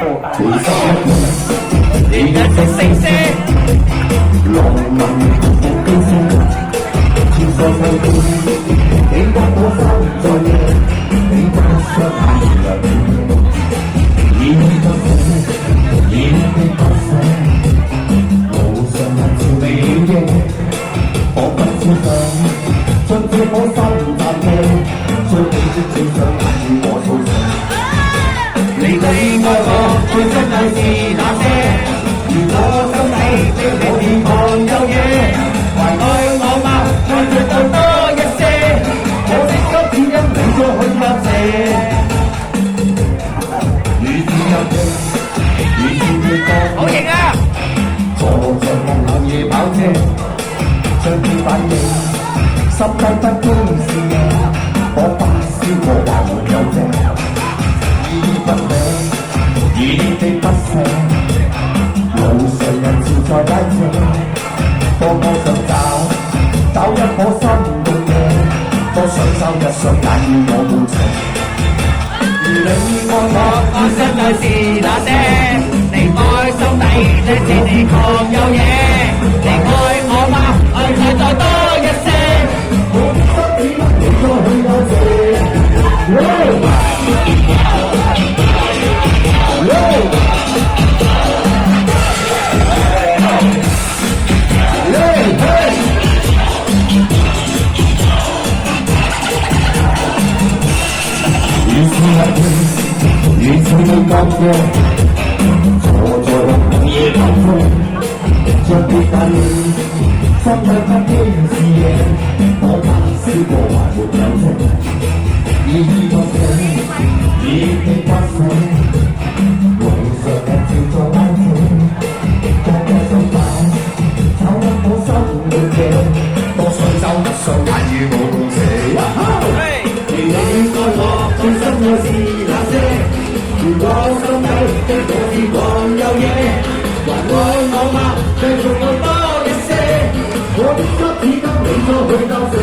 其實你一直死些，浪漫無機聲，天上上邊，你得我心在夜，你不想眼淚，演不醒，演不醒，無常人潮未應，我不知道，將這顆心淡氣，將你的最想眼與我操縱。你對愛我最真愛是那些？如果心底對我健康有嘢，還愛我嗎？愛着再多一些，我的心只因你再去發射。如是入戲，如是越過，好型啊！坐在夢冷夜跑車，將你反應，心底不經是夜，我發燒過還沒有遮。不明，依依不捨，路上人潮在街車，多麼想找一顆心動嘅，多想收一雙眼與我共情。如你愛我，我真愛是那些？離開心底，這是你狂有嘢。你愛我嗎？愛再多一些，我的心只因你再去有謝。如此你覺嘅，坐在紅夜晚風，將別大意，心裏不經是夜，我發燒過還沒有證，依依不捨，依依不捨，路上人潮在拉扯，多麼想找一顆心裏嘅，多想找一雙眼與我共寫。如你愛我，最深愛是那些？如果心底對我是狂有嘢，還愛我嗎？繼續愛多一些，我的心只跟你再去交涉。